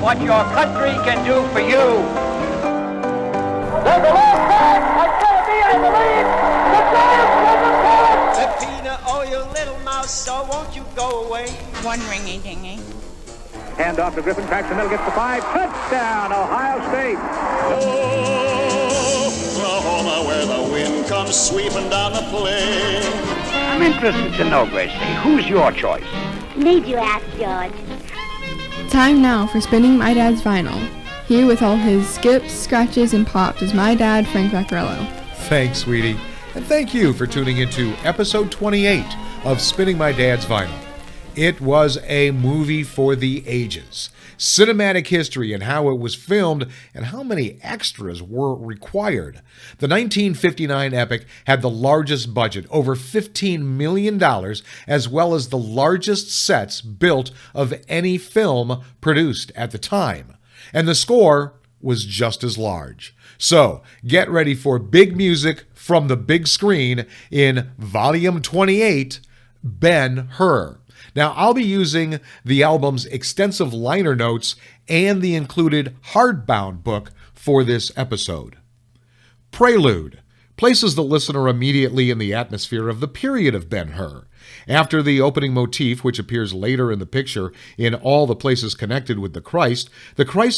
what your country can do for you. There's a long back. It's going to be, I believe, the Giants Peppina, oh, you little mouse, so won't you go away? One ringy-dingy. Hand off to Griffin, cracks the middle, gets the 5. Touchdown, Ohio State. Oklahoma, where the wind comes sweeping down the plain. I'm interested to know, Gracie, who's your choice? Need you ask, George? Time now for spinning my dad's vinyl. Here with all his skips, scratches, and pops is my dad, Frank Vaccarello. Thanks, sweetie. And thank you for tuning into episode 28 of Spinning My Dad's Vinyl. It was a movie for the ages. Cinematic history and how it was filmed and how many extras were required. The 1959 epic had the largest budget, over $15 million, as well as the largest sets built of any film produced at the time. And the score was just as large. So, get ready for big music from the big screen in Volume 28, Ben Hur. Now, I'll be using the album's extensive liner notes and the included hardbound book for this episode. Prelude places the listener immediately in the atmosphere of the period of Ben Hur. After the opening motif, which appears later in the picture in all the places connected with the Christ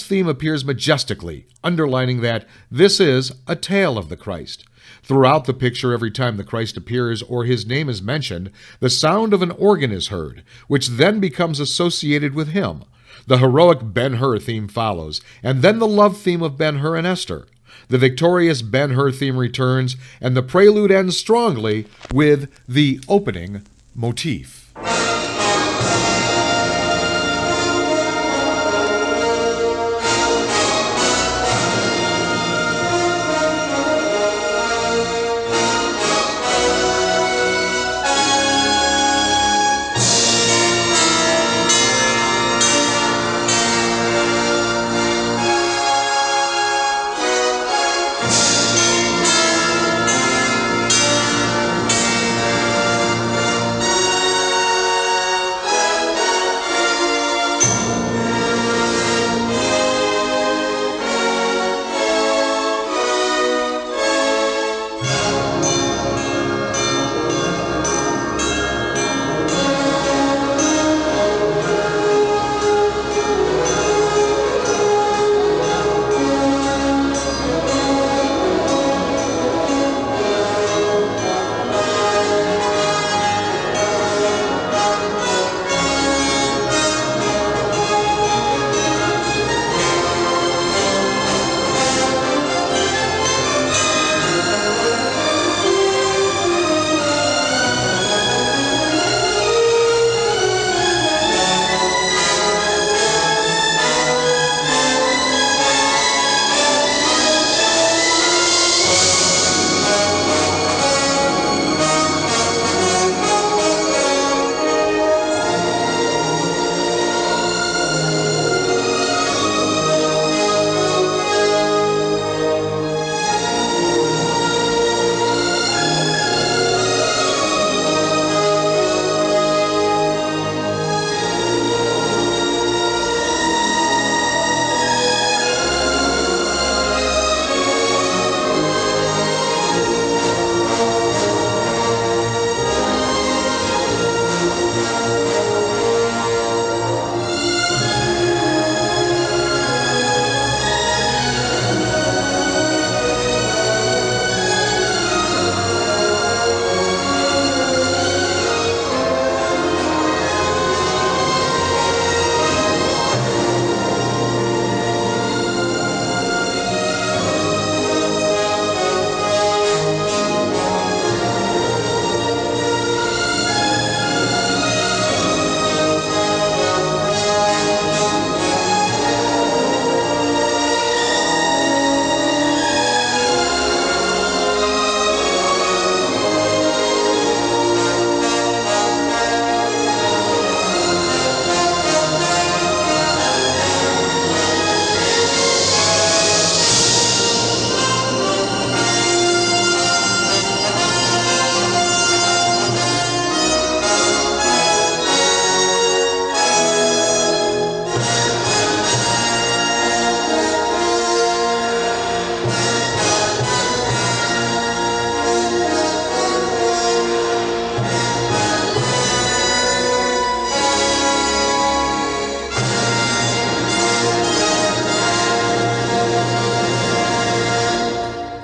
theme appears majestically, underlining that this is a tale of the Christ. Throughout the picture, every time the Christ appears or his name is mentioned, the sound of an organ is heard, which then becomes associated with him. The heroic Ben Hur theme follows, and then the love theme of Ben Hur and Esther. The victorious Ben Hur theme returns, and the prelude ends strongly with the opening motif.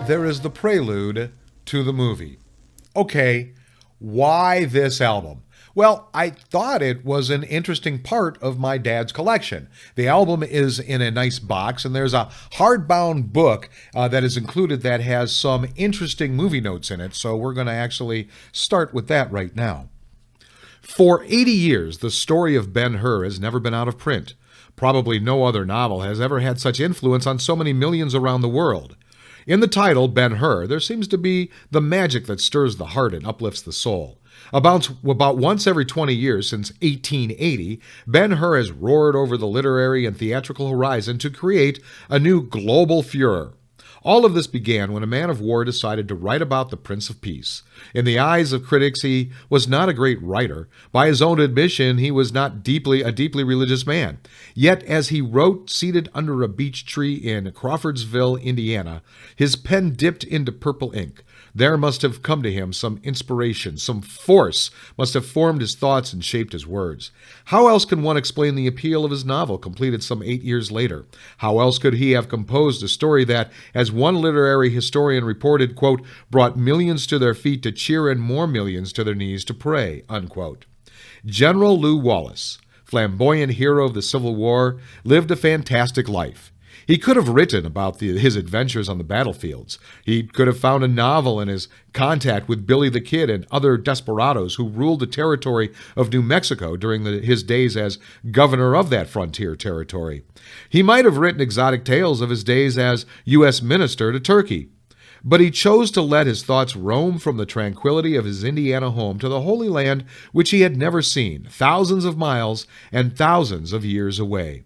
there is the prelude to the movie. Okay, why this album? Well, I thought it was an interesting part of my dad's collection. The album is in a nice box, and there's a hardbound book that is included that has some interesting movie notes in it, so we're going to actually start with that right now. For 80 years, the story of Ben Hur has never been out of print. Probably no other novel has ever had such influence on so many millions around the world. In the title, Ben Hur, there seems to be the magic that stirs the heart and uplifts the soul. About once every 20 years since 1880, Ben Hur has roared over the literary and theatrical horizon to create a new global furor. All of this began when a man of war decided to write about the Prince of Peace. In the eyes of critics, he was not a great writer. By his own admission, he was not a deeply religious man. Yet, as he wrote seated under a beech tree in Crawfordsville, Indiana, his pen dipped into purple ink. There must have come to him some inspiration, some force must have formed his thoughts and shaped his words. How else can one explain the appeal of his novel, completed some 8 years later? How else could he have composed a story that, as one literary historian reported, quote, brought millions to their feet to cheer and more millions to their knees to pray, unquote? General Lew Wallace, flamboyant hero of the Civil War, lived a fantastic life. He could have written about his adventures on the battlefields. He could have found a novel in his contact with Billy the Kid and other desperados who ruled the territory of New Mexico during his days as governor of that frontier territory. He might have written exotic tales of his days as U.S. minister to Turkey. But he chose to let his thoughts roam from the tranquility of his Indiana home to the Holy Land, which he had never seen, thousands of miles and thousands of years away.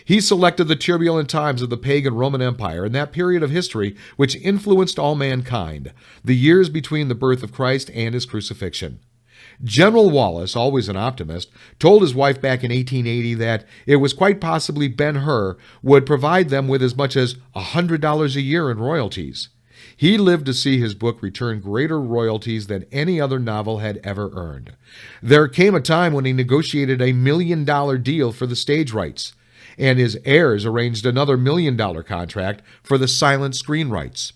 He selected the turbulent times of the pagan Roman Empire and that period of history which influenced all mankind, the years between the birth of Christ and his crucifixion. General Wallace, always an optimist, told his wife back in 1880 that it was quite possibly Ben Hur would provide them with as much as $100 a year in royalties. He lived to see his book return greater royalties than any other novel had ever earned. There came a time when he negotiated a $1 million deal for the stage rights, and his heirs arranged another $1 million contract for the silent screen rights.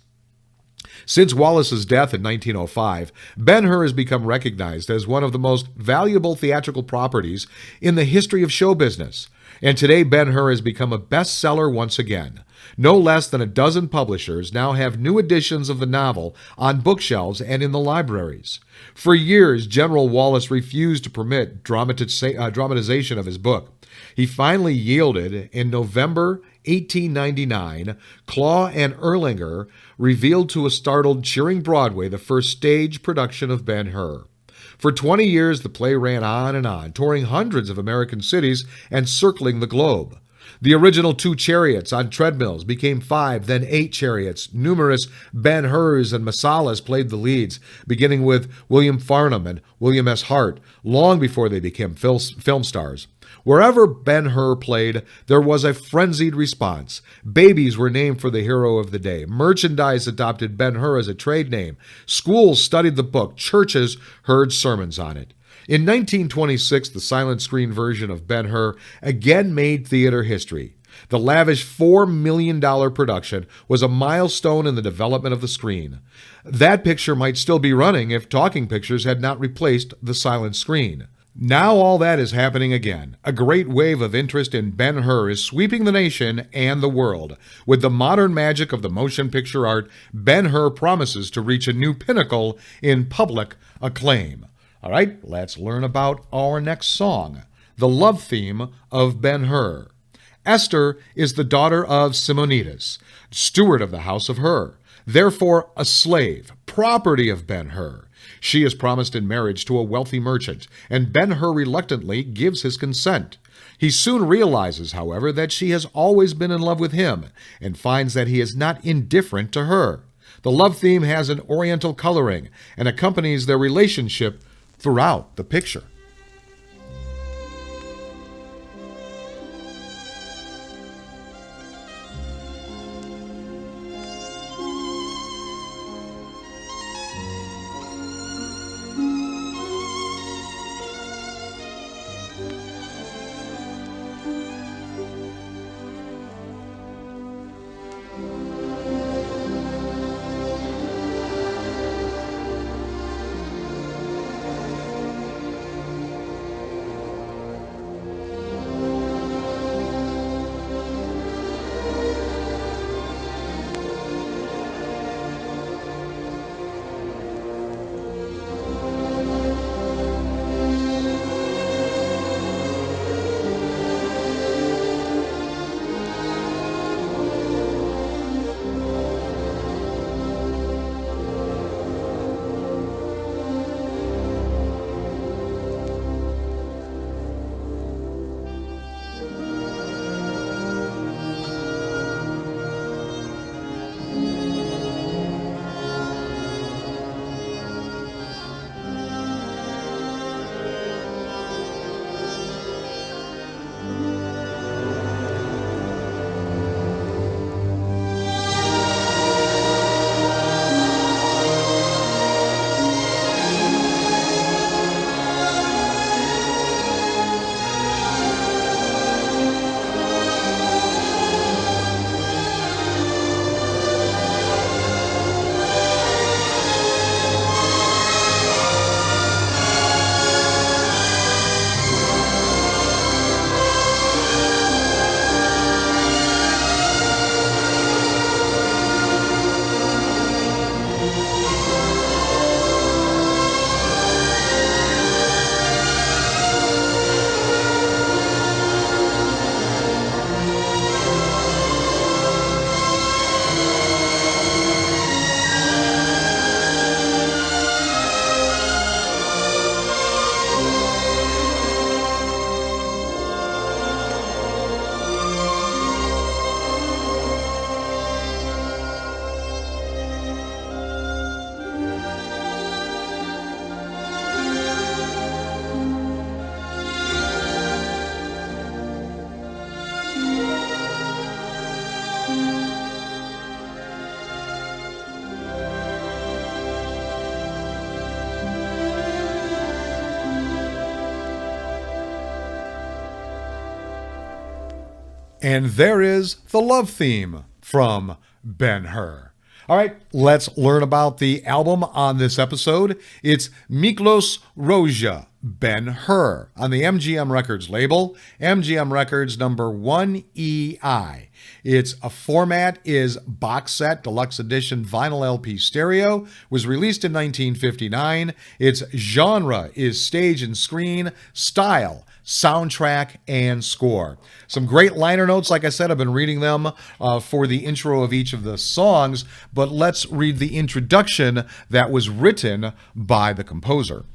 Since Wallace's death in 1905, Ben Hur has become recognized as one of the most valuable theatrical properties in the history of show business. And today Ben Hur has become a bestseller once again. No less than a dozen publishers now have new editions of the novel on bookshelves and in the libraries. For years, General Wallace refused to permit dramatization of his book. He finally yielded in November 1899. Claw and Erlanger revealed to a startled, cheering Broadway the first stage production of Ben Hur. For 20 years, the play ran on, touring hundreds of American cities and circling the globe. The original 2 chariots on treadmills became 5, then 8 chariots. Numerous Ben Hurs and Masalas played the leads, beginning with William Farnham and William S. Hart, long before they became film stars. Wherever Ben Hur played, there was a frenzied response. Babies were named for the hero of the day. Merchandise adopted Ben Hur as a trade name. Schools studied the book. Churches heard sermons on it. In 1926, the silent screen version of Ben Hur again made theater history. The lavish $4 million production was a milestone in the development of the screen. That picture might still be running if talking pictures had not replaced the silent screen. Now all that is happening again. A great wave of interest in Ben Hur is sweeping the nation and the world. With the modern magic of the motion picture art, Ben Hur promises to reach a new pinnacle in public acclaim. All right, let's learn about our next song, the love theme of Ben Hur. Esther is the daughter of Simonides, steward of the house of Hur, therefore a slave, property of Ben Hur. She is promised in marriage to a wealthy merchant, and Ben Hur reluctantly gives his consent. He soon realizes, however, that she has always been in love with him, and finds that he is not indifferent to her. The love theme has an oriental coloring and accompanies their relationship throughout the picture. And there is the love theme from Ben Hur. All right, let's learn about the album on this episode. It's Miklos Rozsa, Ben Hur, on the MGM Records label, MGM Records number 1EI. Its format is box set, deluxe edition, vinyl LP stereo, was released in 1959. Its genre is stage and screen, style, soundtrack, and score. Some great liner notes, like I said, I've been reading them for the intro of each of the songs, but let's read the introduction that was written by the composer.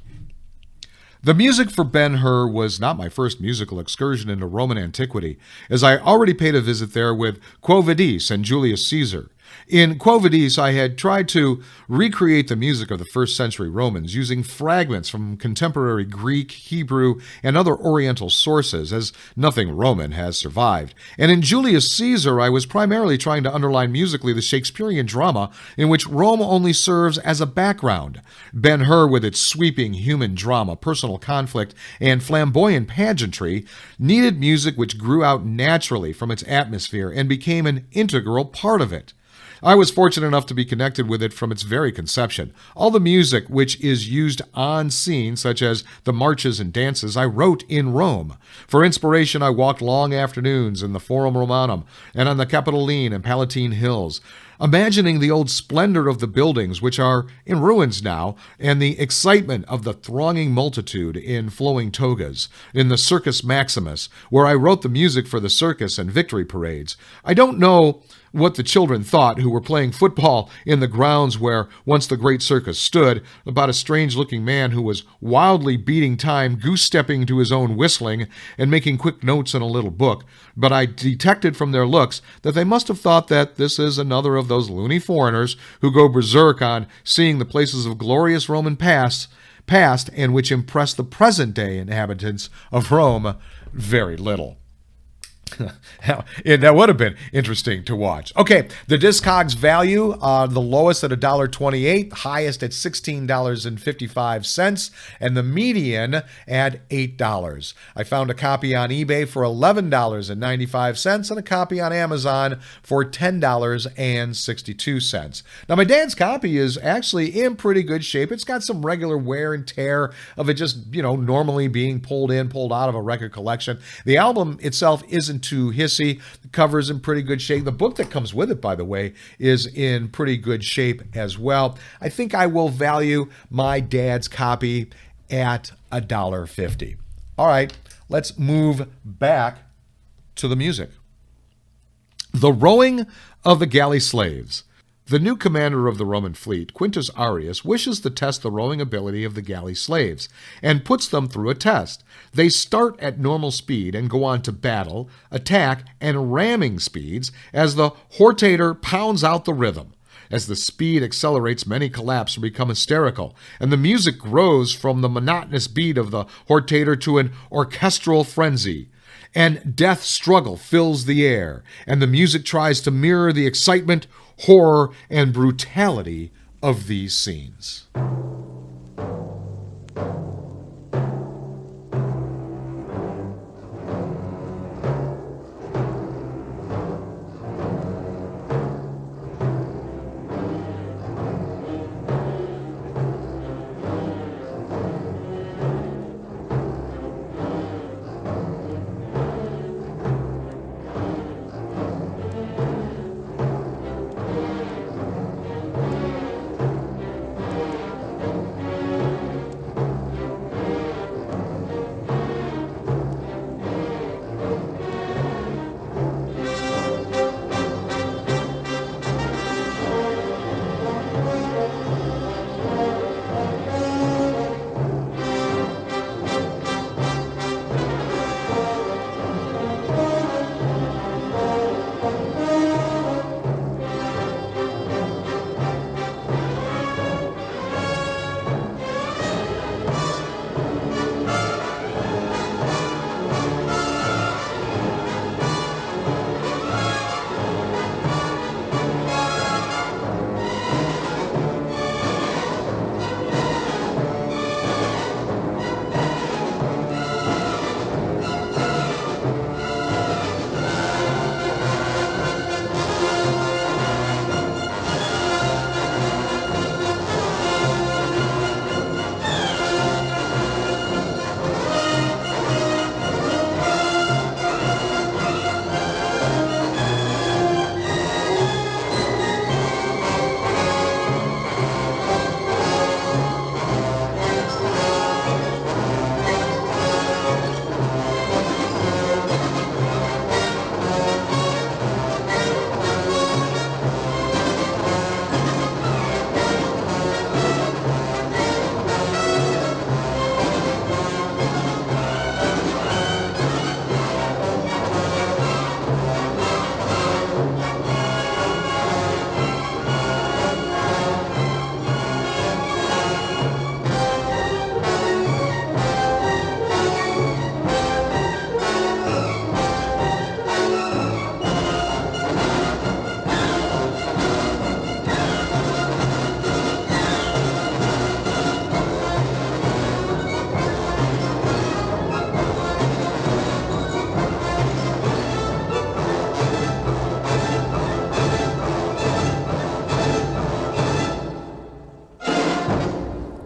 The music for Ben Hur was not my first musical excursion into Roman antiquity, as I already paid a visit there with Quo Vadis and Julius Caesar. In Quo Vadis, I had tried to recreate the music of the first century Romans using fragments from contemporary Greek, Hebrew, and other Oriental sources, as nothing Roman has survived. And in Julius Caesar, I was primarily trying to underline musically the Shakespearean drama in which Rome only serves as a background. Ben Hur, with its sweeping human drama, personal conflict, and flamboyant pageantry, needed music which grew out naturally from its atmosphere and became an integral part of it. I was fortunate enough to be connected with it from its very conception. All the music which is used on scene, such as the marches and dances, I wrote in Rome. For inspiration, I walked long afternoons in the Forum Romanum and on the Capitoline and Palatine Hills, imagining the old splendor of the buildings, which are in ruins now, and the excitement of the thronging multitude in flowing togas, in the Circus Maximus, where I wrote the music for the circus and victory parades. I don't know what the children thought who were playing football in the grounds where once the great circus stood, about a strange-looking man who was wildly beating time, goose-stepping to his own whistling, and making quick notes in a little book. But I detected from their looks that they must have thought that this is another of those loony foreigners who go berserk on seeing the places of glorious Roman past and which impress the present-day inhabitants of Rome very little. That would have been interesting to watch. Okay, the Discogs value, the lowest at $1.28, highest at $16.55, and the median at $8. I found a copy on eBay for $11.95 and a copy on Amazon for $10.62. Now, my dad's copy is actually in pretty good shape. It's got some regular wear and tear of it just, normally being pulled out of a record collection. The album itself isn't too hissy. The cover's in pretty good shape. The book that comes with it, by the way, is in pretty good shape as well. I think I will value my dad's copy at $1.50. All right, let's move back to the music. The Rowing of the Galley Slaves. The new commander of the Roman fleet, Quintus Arrius, wishes to test the rowing ability of the galley slaves and puts them through a test. They start at normal speed and go on to battle, attack, and ramming speeds as the hortator pounds out the rhythm. As the speed accelerates, many collapse or become hysterical, and the music grows from the monotonous beat of the hortator to an orchestral frenzy. And death struggle fills the air, and the music tries to mirror the excitement, horror, and brutality of these scenes.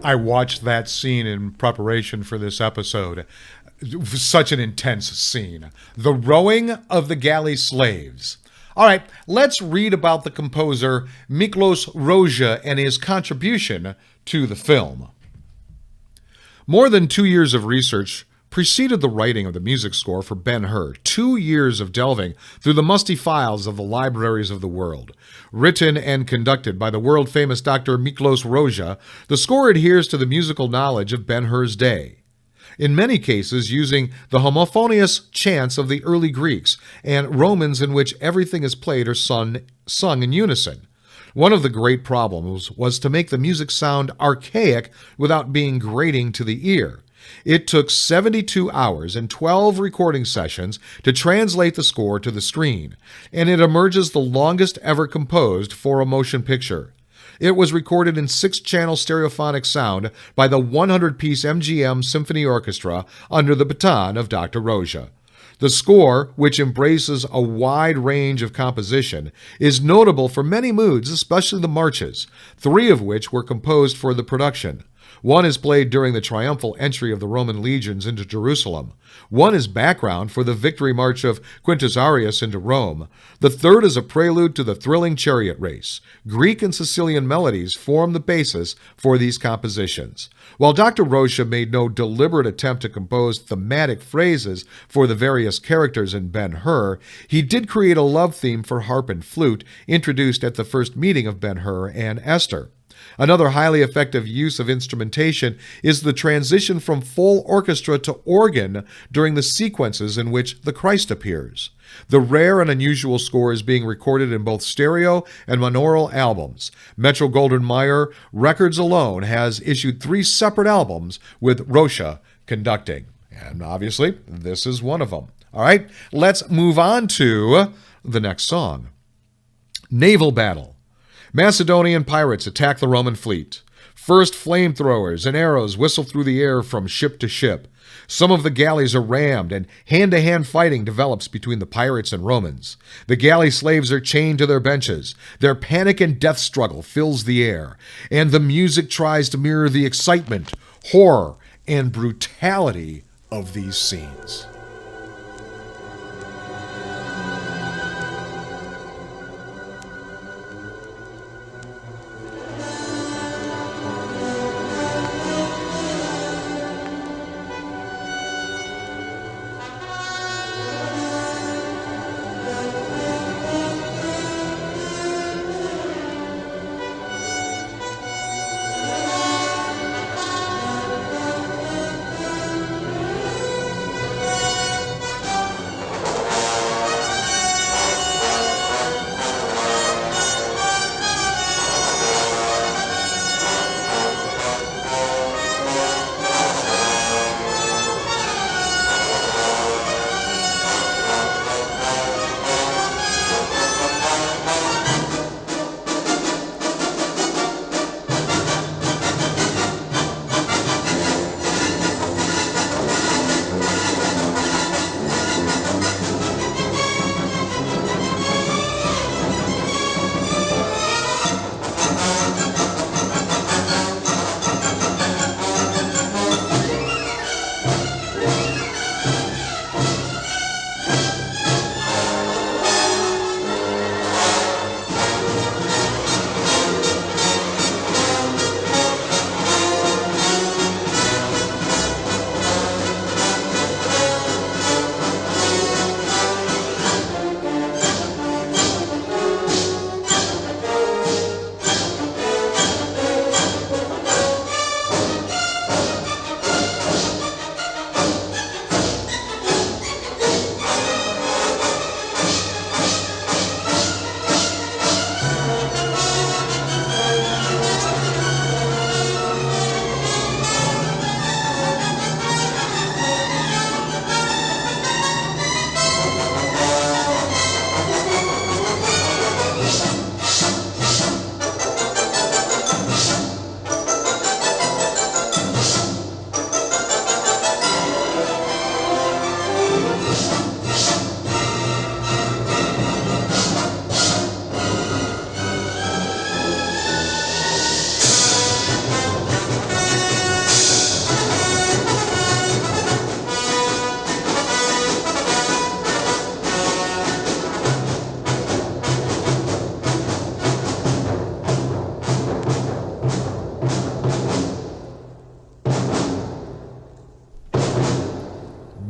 I watched that scene in preparation for this episode. Such an intense scene. The rowing of the galley slaves. All right, let's read about the composer Miklos Rozsa and his contribution to the film. More than 2 years of research preceded the writing of the music score for Ben Hur. 2 years of delving through the musty files of the libraries of the world. Written and conducted by the world-famous Dr. Miklos Rozsa, the score adheres to the musical knowledge of Ben Hur's day, in many cases using the homophonious chants of the early Greeks and Romans in which everything is played or sung in unison. One of the great problems was to make the music sound archaic without being grating to the ear. It took 72 hours and 12 recording sessions to translate the score to the screen, and it emerges the longest ever composed for a motion picture. It was recorded in 6-channel stereophonic sound by the 100-piece MGM Symphony Orchestra under the baton of Dr. Rozsa. The score, which embraces a wide range of composition, is notable for many moods, especially the marches, 3 of which were composed for the production. One is played during the triumphal entry of the Roman legions into Jerusalem. One is background for the victory march of Quintus Arrius into Rome. The third is a prelude to the thrilling chariot race. Greek and Sicilian melodies form the basis for these compositions. While Dr. Rozsa made no deliberate attempt to compose thematic phrases for the various characters in Ben Hur, he did create a love theme for harp and flute introduced at the first meeting of Ben Hur and Esther. Another highly effective use of instrumentation is the transition from full orchestra to organ during the sequences in which the Christ appears. The rare and unusual score is being recorded in both stereo and monaural albums. Metro-Goldwyn-Mayer Records alone has issued 3 separate albums with Rozsa conducting. And obviously, this is one of them. All right, let's move on to the next song. Naval Battle. Macedonian pirates attack the Roman fleet. First, flamethrowers and arrows whistle through the air from ship to ship. Some of the galleys are rammed, and hand-to-hand fighting develops between the pirates and Romans. The galley slaves are chained to their benches. Their panic and death struggle fills the air, and the music tries to mirror the excitement, horror, and brutality of these scenes.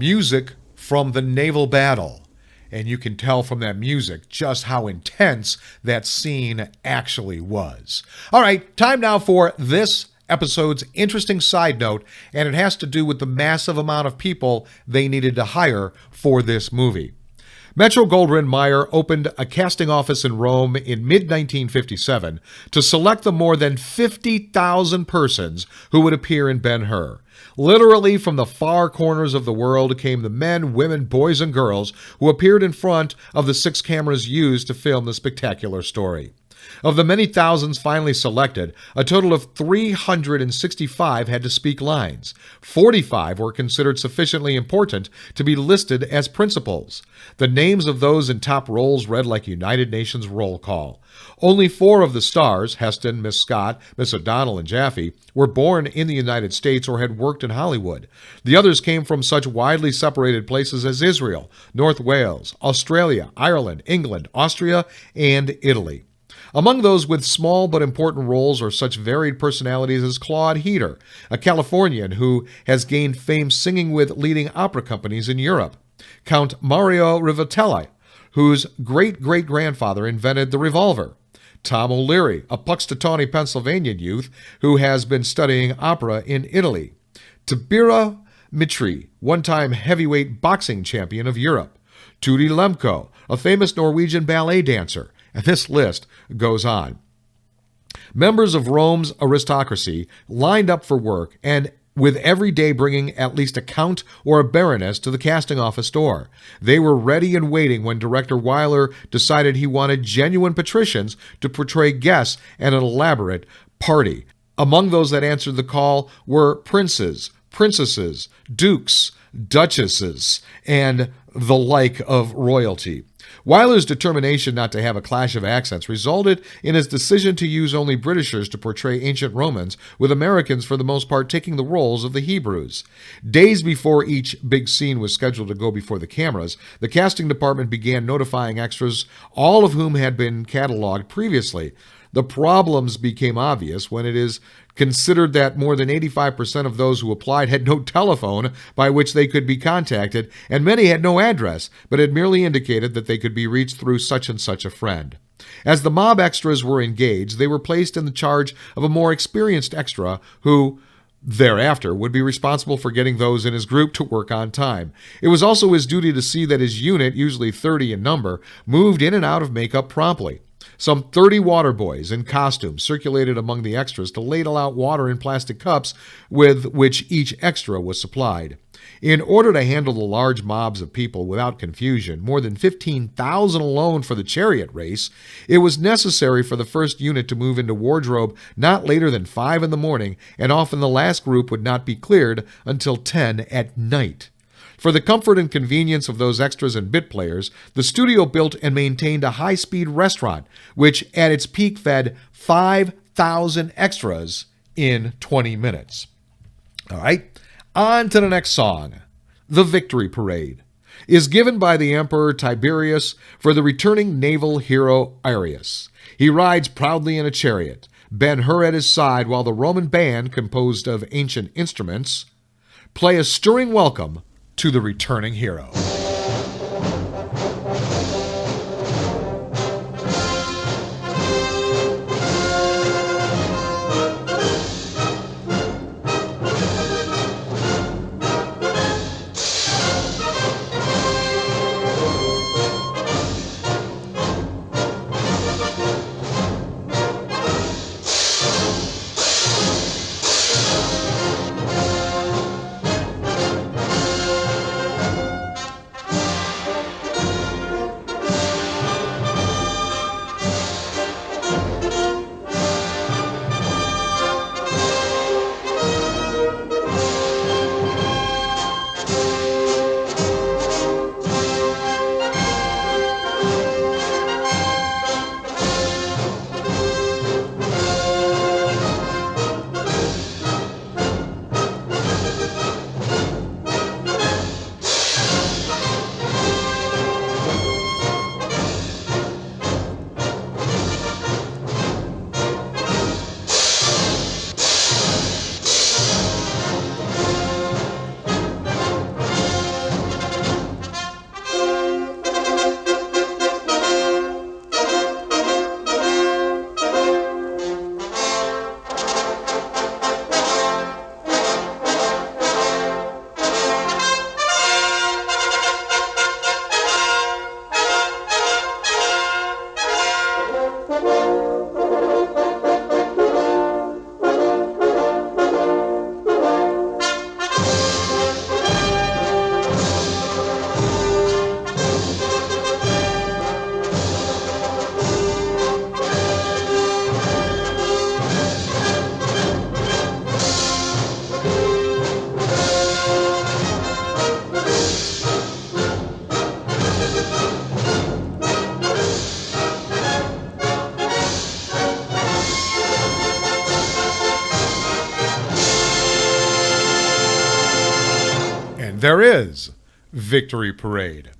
music from the Naval Battle. And you can tell from that music just how intense that scene actually was. All right, time now for this episode's interesting side note, and it has to do with the massive amount of people they needed to hire for this movie. Metro-Goldwyn-Mayer opened a casting office in Rome in mid-1957 to select the more than 50,000 persons who would appear in Ben Hur. Literally from the far corners of the world came the men, women, boys, and girls who appeared in front of the 6 cameras used to film the spectacular story. Of the many thousands finally selected, a total of 365 had to speak lines. 45 were considered sufficiently important to be listed as principals. The names of those in top roles read like United Nations roll call. Only 4 of the stars, Heston, Miss Scott, Miss O'Donnell, and Jaffe, were born in the United States or had worked in Hollywood. The others came from such widely separated places as Israel, North Wales, Australia, Ireland, England, Austria, and Italy. Among those with small but important roles are such varied personalities as Claude Heater, a Californian who has gained fame singing with leading opera companies in Europe; Count Mario Rivatelli, whose great-great-grandfather invented the revolver; Tom O'Leary, a Puxtawney, Pennsylvania youth who has been studying opera in Italy; Tibira Mitri, one-time heavyweight boxing champion of Europe; Tudi Lemko, a famous Norwegian ballet dancer, and this list goes on. Members of Rome's aristocracy lined up for work, and with every day bringing at least a count or a baroness to the casting office door. They were ready and waiting when director Weiler decided he wanted genuine patricians to portray guests at an elaborate party. Among those that answered the call were princes, princesses, dukes, duchesses, and the like of royalty. Weiler's determination not to have a clash of accents resulted in his decision to use only Britishers to portray ancient Romans, with Americans for the most part taking the roles of the Hebrews. Days before each big scene was scheduled to go before the cameras, the casting department began notifying extras, all of whom had been cataloged previously. The problems became obvious when it is considered that more than 85% of those who applied had no telephone by which they could be contacted, and many had no address, but had merely indicated that they could be reached through such and such a friend. As the mob extras were engaged, they were placed in the charge of a more experienced extra who thereafter would be responsible for getting those in his group to work on time. It was also his duty to see that his unit, usually 30 in number, moved in and out of makeup promptly. Some 30 water boys in costume circulated among the extras to ladle out water in plastic cups with which each extra was supplied. In order to handle the large mobs of people without confusion, more than 15,000 alone for the chariot race, it was necessary for the first unit to move into wardrobe not later than 5 in the morning, and often the last group would not be cleared until 10 at night. For the comfort and convenience of those extras and bit players, the studio built and maintained a high-speed restaurant, which at its peak fed 5,000 extras in 20 minutes. All right, on to the next song. The Victory Parade is given by the Emperor Tiberius for the returning naval hero Arrius. He rides proudly in a chariot, Ben Hur at his side, while the Roman band, composed of ancient instruments, play a stirring welcome to the returning hero. there is Victory Parade.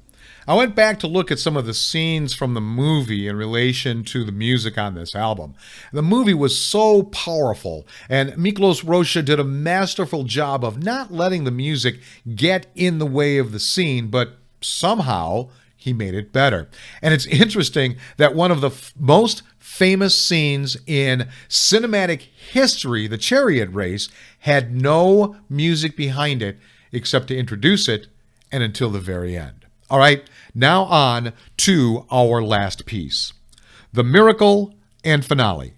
I went back to look at some of the scenes from the movie in relation to the music on this album. The movie was so powerful, and Miklos Rozsa did a masterful job of not letting the music get in the way of the scene, but somehow he made it better. And it's interesting that one of the most famous scenes in cinematic history, the chariot race, had no music behind it except to introduce it and until the very end. All right, now on to our last piece, the miracle and finale.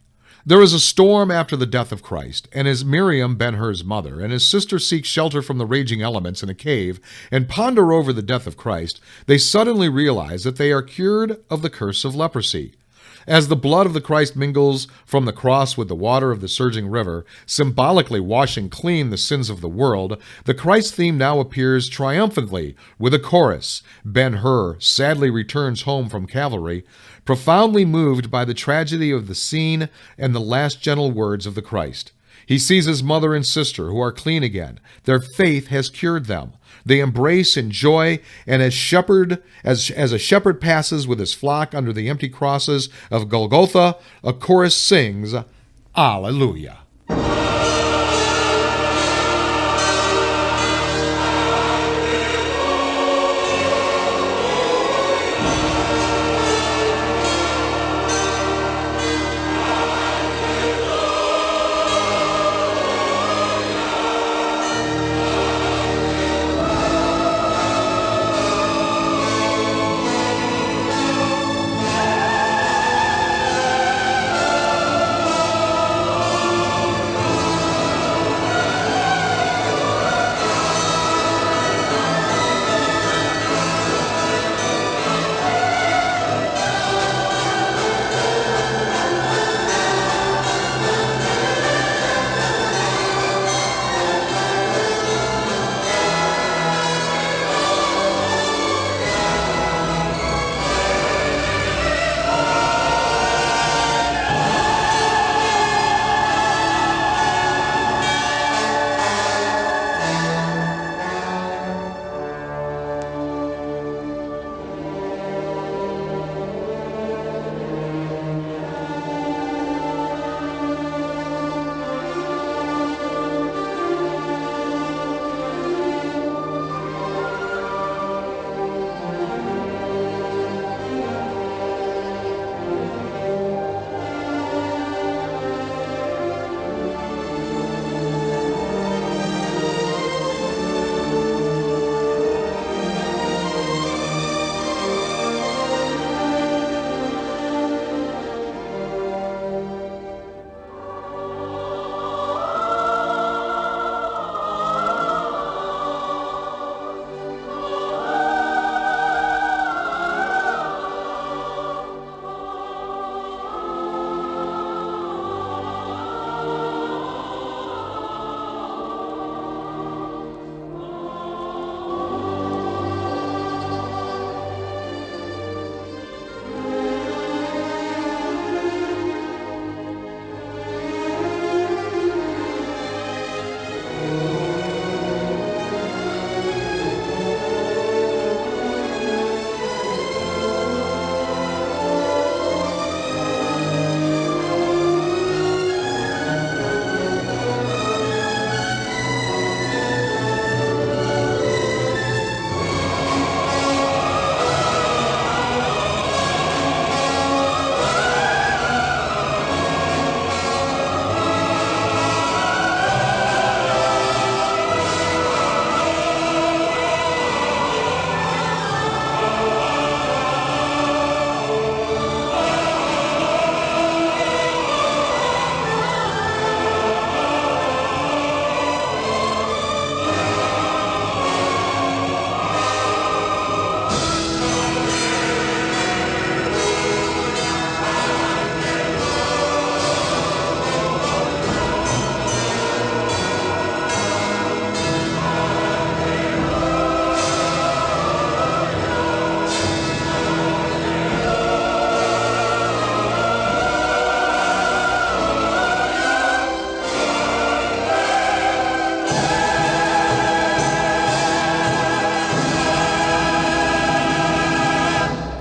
There is a storm after the death of Christ, and as Miriam, Ben Hur's mother, and his sister seek shelter from the raging elements in a cave and ponder over the death of Christ, they suddenly realize that they are cured of the curse of leprosy. As the blood of the Christ mingles from the cross with the water of the surging river, symbolically washing clean the sins of the world, the Christ theme now appears triumphantly with a chorus. Ben Hur sadly returns home from cavalry, profoundly moved by the tragedy of the scene and the last gentle words of the Christ. He sees his mother and sister, who are clean again. Their faith has cured them. They embrace in joy, and as a shepherd passes with his flock under the empty crosses of Golgotha, a chorus sings, Alleluia.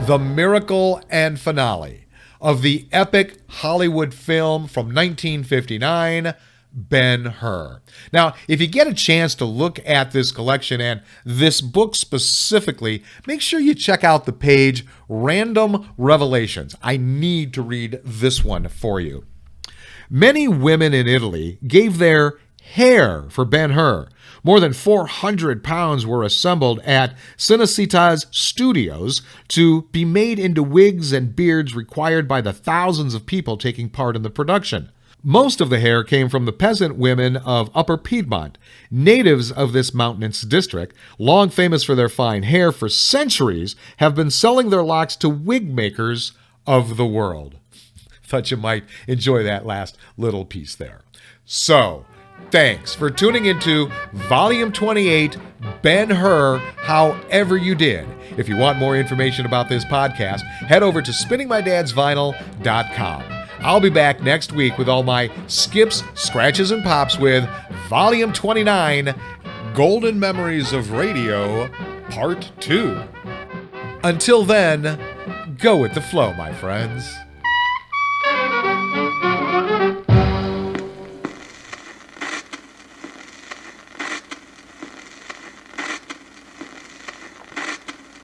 the miracle and finale of the epic Hollywood film from 1959, Ben Hur. Now, if you get a chance to look at this collection and this book specifically, make sure you check out the page Random Revelations. I need to read this one for you. Many women in Italy gave their hair for Ben Hur. More than 400 pounds were assembled at Cinecittà's studios to be made into wigs and beards required by the thousands of people taking part in the production. Most of the hair came from the peasant women of Upper Piedmont, natives of this mountainous district, long famous for their fine hair for centuries, have been selling their locks to wig makers of the world. Thought you might enjoy that last little piece there. So, thanks for tuning into Volume 28, Ben Hur, However You Did. If you want more information about this podcast, head over to spinningmydadsvinyl.com. I'll be back next week with all my skips, scratches, and pops with Volume 29, Golden Memories of Radio, Part 2. Until then, go with the flow, my friends.